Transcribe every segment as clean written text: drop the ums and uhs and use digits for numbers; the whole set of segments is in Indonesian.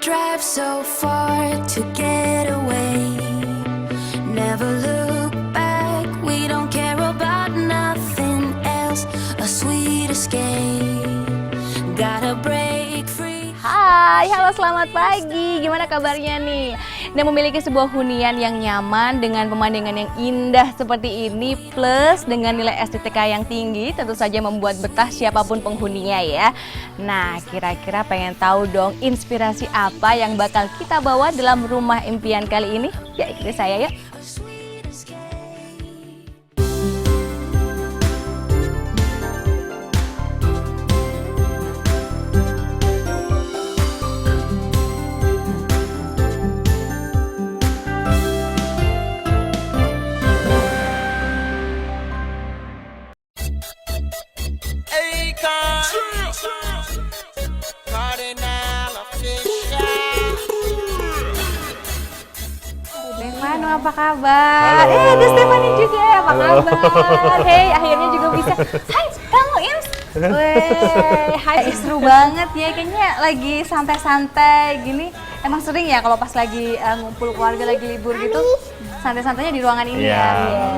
drive so far to get away. Never look back, we don't care about nothing else. A sweet escape, gotta break free. Hai, halo selamat pagi. Gimana kabarnya nih? Nah, memiliki sebuah hunian yang nyaman dengan pemandangan yang indah seperti ini plus dengan nilai estetika yang tinggi tentu saja membuat betah siapapun penghuninya ya. Nah, kira-kira pengen tahu dong inspirasi apa yang bakal kita bawa dalam rumah impian kali ini? Ya, ikuti saya yuk. Stefano, apa kabar? Halo. Ada Stefani juga, apa kabar? Hey, akhirnya juga bisa. Hai, kamu Ims. Weh, hai, seru banget ya. Kayaknya lagi santai-santai gini. Emang sering ya kalau pas lagi ngumpul keluarga, lagi libur gitu, santai-santainya di ruangan ini Iya, ya.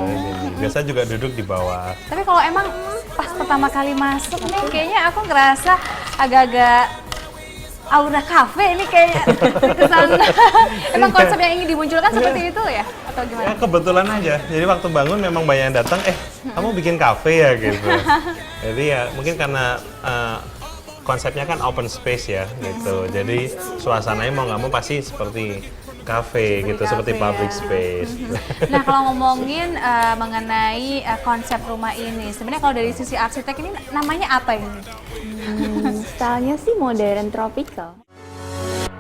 biasa juga duduk di bawah. Tapi kalau emang pas pertama kali masuk nih, kayaknya aku ngerasa agak-agak aura kafe ini kayaknya kesana. Emang konsep yang ingin dimunculkan seperti itu ya? Atau Ya gimana? kebetulan aja, jadi waktu bangun memang banyak yang datang, kamu bikin kafe ya gitu. Jadi ya mungkin karena konsepnya kan open space ya gitu, jadi suasananya mau nggak mau pasti seperti kafe gitu, seperti Kafe, public ya. space. Nah, kalau ngomongin mengenai konsep rumah ini, sebenarnya kalau dari sisi arsitek ini namanya apa ini? Stylenya sih modern tropical.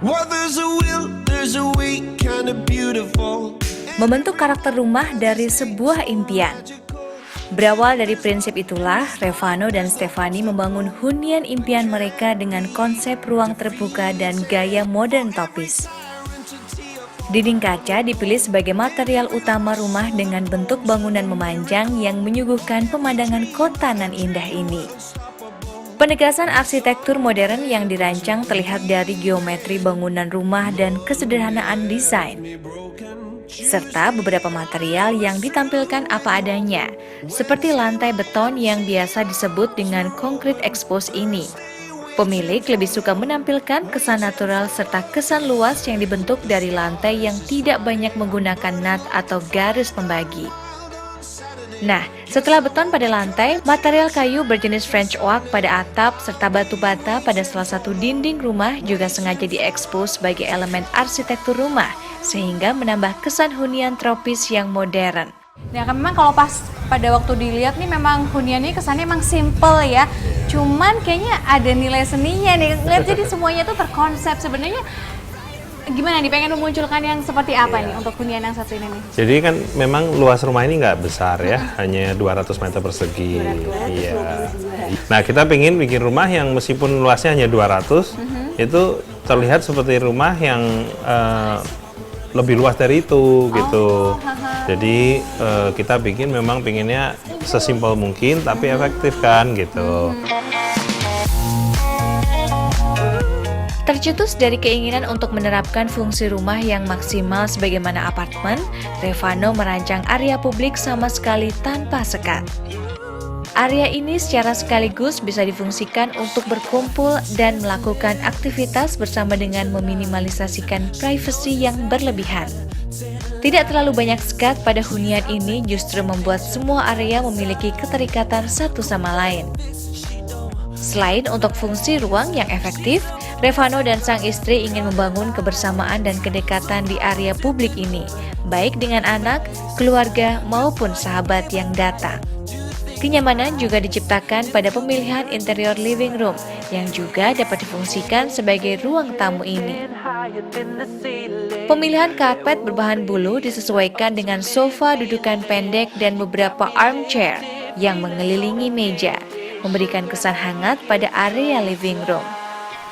Well, there's a will, there's a way, kind of beautiful. Membentuk karakter rumah dari sebuah impian. Berawal dari prinsip itulah, Revano dan Stefani membangun hunian impian mereka dengan konsep ruang terbuka dan gaya modern topis. Dinding kaca dipilih sebagai material utama rumah dengan bentuk bangunan memanjang yang menyuguhkan pemandangan kota nan indah ini. Penegasan arsitektur modern yang dirancang terlihat dari geometri bangunan rumah dan kesederhanaan desain, serta beberapa material yang ditampilkan apa adanya, seperti lantai beton yang biasa disebut dengan konkrit expose ini. Pemilik lebih suka menampilkan kesan natural serta kesan luas yang dibentuk dari lantai yang tidak banyak menggunakan nut atau garis pembagi. Nah, setelah beton pada lantai, material kayu berjenis French oak pada atap serta batu bata pada salah satu dinding rumah juga sengaja diekspos sebagai elemen arsitektur rumah, sehingga menambah kesan hunian tropis yang modern. Nah, kan memang kalau pas pada waktu dilihat nih memang hunian ini kesannya emang simple ya. Cuman kayaknya ada nilai seninya nih. Lihat jadi semuanya tuh terkonsep. Sebenarnya gimana nih, pengen memunculkan yang seperti apa nih untuk hunian yang satu ini nih? Jadi kan memang luas rumah ini nggak besar ya, hanya 200 meter persegi. Iya. Nah, kita pengen bikin rumah yang meskipun luasnya hanya 200, itu terlihat seperti rumah yang lebih luas dari itu gitu. Jadi kita bikin memang pinginnya sesimpel mungkin tapi efektif kan gitu. Tercetus dari keinginan untuk menerapkan fungsi rumah yang maksimal sebagaimana apartemen, Revano merancang area publik sama sekali tanpa sekat. Area ini secara sekaligus bisa difungsikan untuk berkumpul dan melakukan aktivitas bersama dengan meminimalisasikan privasi yang berlebihan. Tidak terlalu banyak sekat pada hunian ini justru membuat semua area memiliki keterikatan satu sama lain. Selain untuk fungsi ruang yang efektif, Revano dan sang istri ingin membangun kebersamaan dan kedekatan di area publik ini, baik dengan anak, keluarga, maupun sahabat yang datang. Kenyamanan juga diciptakan pada pemilihan interior living room, yang juga dapat difungsikan sebagai ruang tamu ini. Pemilihan karpet berbahan bulu disesuaikan dengan sofa dudukan pendek dan beberapa armchair yang mengelilingi meja, memberikan kesan hangat pada area living room.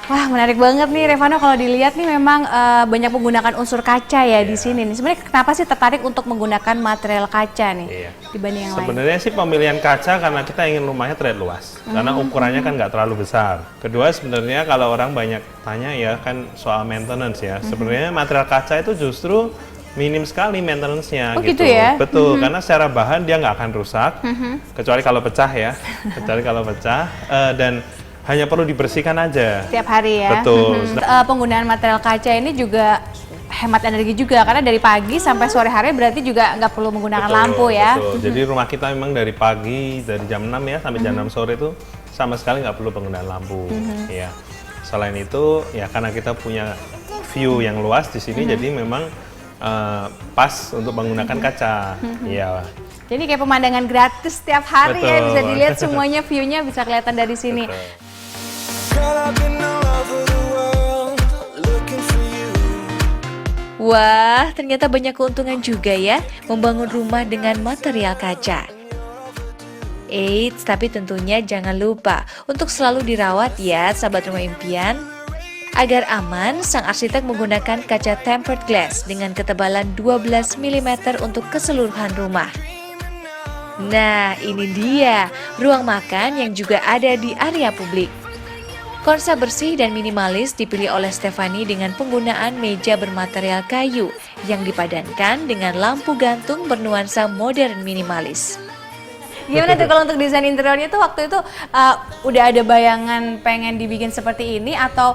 Wah, menarik banget nih Revano, kalau dilihat nih memang banyak menggunakan unsur kaca ya di sini nih. Sebenarnya kenapa sih tertarik untuk menggunakan material kaca nih dibanding yang lain? Sebenarnya sih pemilihan kaca karena kita ingin rumahnya terlihat luas, karena ukurannya kan nggak terlalu besar. Kedua, sebenarnya kalau orang banyak tanya ya kan soal maintenance ya. Sebenarnya material kaca itu justru minim sekali maintenance-nya gitu ya? Betul, karena secara bahan dia nggak akan rusak, kecuali kalau pecah ya, dan hanya perlu dibersihkan aja. Setiap hari ya? Betul. Penggunaan material kaca ini juga hemat energi juga, karena dari pagi sampai sore hari berarti juga nggak perlu menggunakan lampu ya? Betul, jadi rumah kita memang dari pagi, dari jam 6 ya sampai jam 6 sore itu sama sekali nggak perlu penggunaan lampu. Ya. Selain itu, ya karena kita punya view yang luas di sini, jadi memang pas untuk menggunakan kaca. Ya. Jadi kayak pemandangan gratis setiap hari ya, Betul. bisa dilihat semuanya, view-nya bisa kelihatan dari sini. Betul. Caught up in the love of the world, looking for you. Wah, ternyata banyak keuntungan juga ya membangun rumah dengan material kaca. Eits, tapi tentunya jangan lupa untuk selalu dirawat ya sahabat rumah impian. Agar aman, sang arsitek menggunakan kaca tempered glass dengan ketebalan 12 mm untuk keseluruhan rumah. Nah, ini dia ruang makan yang juga ada di area publik. Konsep bersih dan minimalis dipilih oleh Stefani dengan penggunaan meja bermaterial kayu yang dipadankan dengan lampu gantung bernuansa modern minimalis. Gimana tuh kalau untuk desain interiornya tuh waktu itu udah ada bayangan pengen dibikin seperti ini, atau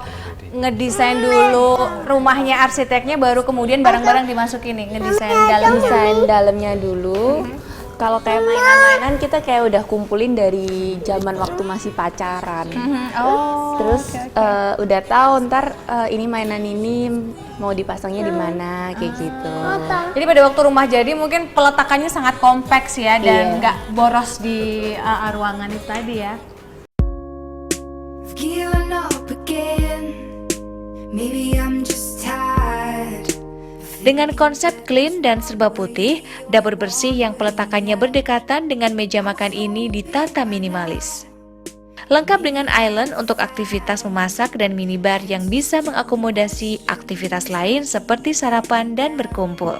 ngedesain dulu rumahnya arsiteknya baru kemudian barang-barang dimasukin nih ngedesain dalamnya? Desain dalamnya dulu. Kalau kayak mainan-mainan kita kayak udah kumpulin dari zaman waktu masih pacaran. Oh, Terus udah tahu ntar ini mainan ini mau dipasangnya di mana kayak gitu. jadi pada waktu rumah jadi mungkin peletakannya sangat kompleks ya, dan Iya. nggak boros di ruangan itu tadi ya. Giving up again. Maybe I'm just tired. Dengan konsep clean dan serba putih, dapur bersih yang peletakannya berdekatan dengan meja makan ini ditata minimalis. Lengkap dengan island untuk aktivitas memasak dan minibar yang bisa mengakomodasi aktivitas lain seperti sarapan dan berkumpul.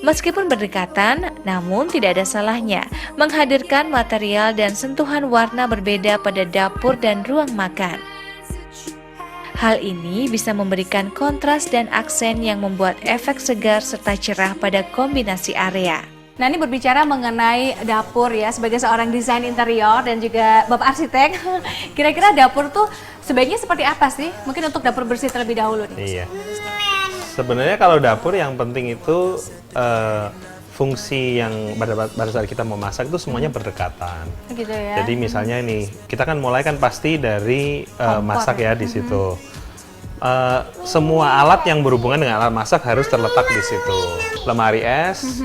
Meskipun berdekatan, namun tidak ada salahnya menghadirkan material dan sentuhan warna berbeda pada dapur dan ruang makan. Hal ini bisa memberikan kontras dan aksen yang membuat efek segar serta cerah pada kombinasi area. Nah, ini berbicara mengenai dapur ya, sebagai seorang desain interior dan juga Bapak arsitek, kira-kira dapur tuh sebaiknya seperti apa sih? Mungkin untuk dapur bersih terlebih dahulu nih. Iya. Sebenarnya kalau dapur yang penting itu fungsi yang pada saat kita memasak itu semuanya berdekatan. Gitu ya. Jadi misalnya ini, kita kan mulai kan pasti dari masak ya di situ. Semua alat yang berhubungan dengan alat masak harus terletak di situ. Lemari es,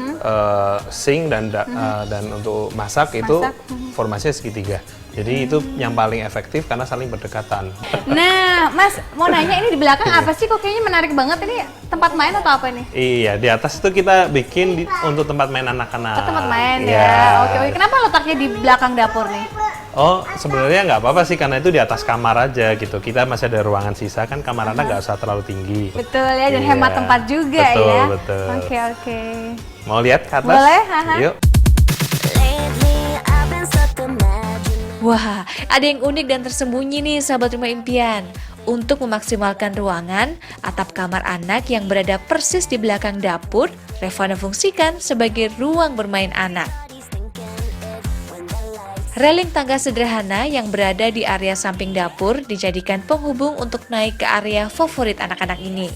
sink dan untuk masak itu formasinya segitiga. Jadi itu yang paling efektif karena saling berdekatan. Nah, Mas, mau nanya ini di belakang apa sih? Kok kayaknya menarik banget, ini tempat main atau apa nih? Iya, di atas itu kita bikin untuk tempat main anak-anak. Oh, tempat main Iya. ya. Oke. Kenapa letaknya di belakang dapur nih? Oh, sebenarnya nggak apa-apa sih karena itu di atas kamar aja gitu. Kita masih ada ruangan sisa kan, kamar anak nggak usah terlalu tinggi. Betul ya, dan Iya. hemat tempat juga Betul, ya. betul. Oke. Mau lihat ke atas? Boleh, haha. Yuk. Lately, I've been stuck imagining. Wah, ada yang unik dan tersembunyi nih sahabat rumah impian. Untuk memaksimalkan ruangan, atap kamar anak yang berada persis di belakang dapur, Revano fungsikan sebagai ruang bermain anak. Railing tangga sederhana yang berada di area samping dapur dijadikan penghubung untuk naik ke area favorit anak-anak ini.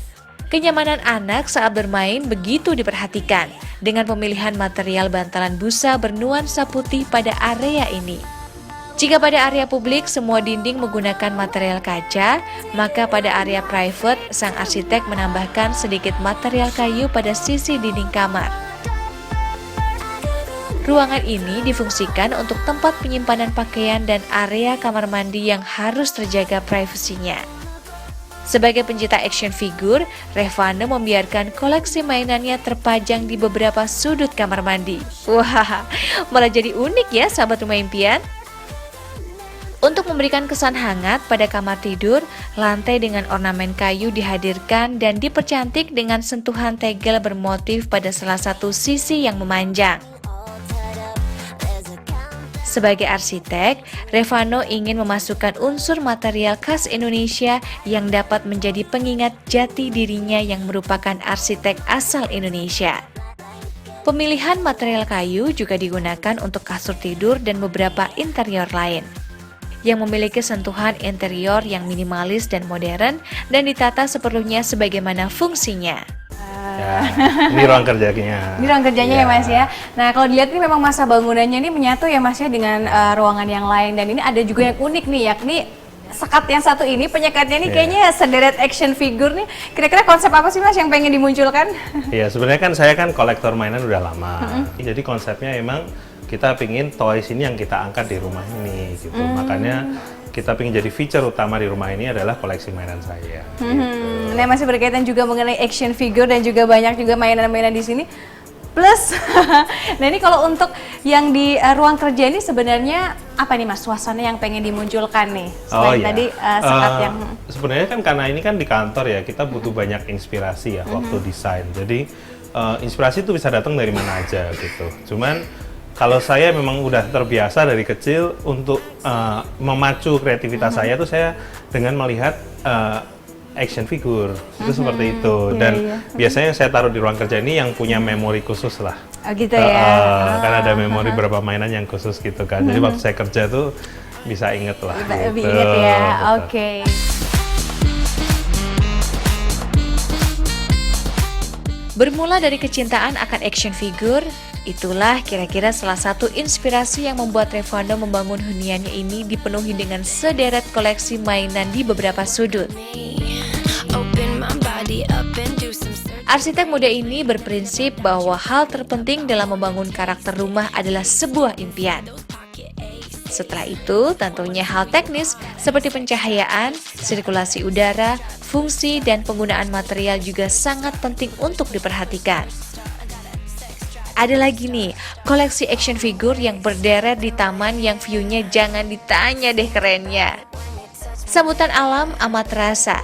Kenyamanan anak saat bermain begitu diperhatikan dengan pemilihan material bantalan busa bernuansa putih pada area ini. Jika pada area publik semua dinding menggunakan material kaca, maka pada area private sang arsitek menambahkan sedikit material kayu pada sisi dinding kamar. Ruangan ini difungsikan untuk tempat penyimpanan pakaian dan area kamar mandi yang harus terjaga privasinya. Sebagai pencinta action figure, Revano membiarkan koleksi mainannya terpajang di beberapa sudut kamar mandi. Wah, malah jadi unik ya sahabat rumah impian. Untuk memberikan kesan hangat pada kamar tidur, lantai dengan ornamen kayu dihadirkan dan dipercantik dengan sentuhan tegel bermotif pada salah satu sisi yang memanjang. Sebagai arsitek, Revano ingin memasukkan unsur material khas Indonesia yang dapat menjadi pengingat jati dirinya yang merupakan arsitek asal Indonesia. Pemilihan material kayu juga digunakan untuk kasur tidur dan beberapa interior lain, yang memiliki sentuhan interior yang minimalis dan modern dan ditata seperlunya sebagaimana fungsinya. Ya, ini ruang kerjanya. Ini ruang kerjanya ya Mas ya. Nah kalau dilihat ini memang masa bangunannya ini menyatu ya Mas ya dengan ruangan yang lain, dan ini ada juga yang unik nih, yakni sekat yang satu ini, penyekatnya ini kayaknya sederet action figure nih. Kira-kira konsep apa sih Mas yang pengen dimunculkan? Iya, sebenarnya kan saya kan kolektor mainan udah lama. Jadi konsepnya emang kita pingin toys ini yang kita angkat di rumah ini gitu. Makanya kita pingin jadi feature utama di rumah ini adalah koleksi mainan saya. Gitu. Nah masih berkaitan juga mengenai action figure dan juga banyak juga mainan-mainan di sini. Plus, nah ini kalau untuk yang di ruang kerja ini sebenarnya apa nih Mas suasana yang pengen dimunculkan nih? Selain tadi sekat yang sebenarnya kan karena ini kan di kantor ya, kita butuh banyak inspirasi ya waktu desain. Jadi inspirasi itu bisa datang dari mana aja gitu. Cuman kalau saya memang udah terbiasa dari kecil untuk memacu kreativitas saya tuh saya dengan melihat action figure itu seperti itu, dan biasanya saya taruh di ruang kerja ini yang punya memori khusus lah. Oh gitu ya. Kan ada memori beberapa mainan yang khusus gitu kan. Jadi waktu saya kerja tuh bisa inget lah. Lebih gitu. inget ya. Betul. Oke. Bermula dari kecintaan akan action figure, itulah kira-kira salah satu inspirasi yang membuat Revano membangun huniannya ini dipenuhi dengan sederet koleksi mainan di beberapa sudut. Arsitek muda ini berprinsip bahwa hal terpenting dalam membangun karakter rumah adalah sebuah impian. Setelah itu, tentunya hal teknis seperti pencahayaan, sirkulasi udara, fungsi, dan penggunaan material juga sangat penting untuk diperhatikan. Ada lagi nih, koleksi action figure yang berderet di taman yang view-nya jangan ditanya deh kerennya. Sambutan alam amat terasa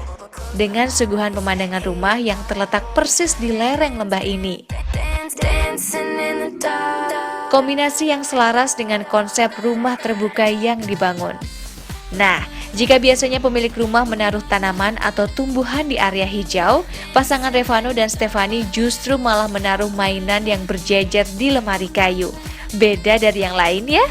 dengan suguhan pemandangan rumah yang terletak persis di lereng lembah ini. Kombinasi yang selaras dengan konsep rumah terbuka yang dibangun. Nah, jika biasanya pemilik rumah menaruh tanaman atau tumbuhan di area hijau, pasangan Revano dan Stefani justru malah menaruh mainan yang berjejer di lemari kayu. Beda dari yang lain ya.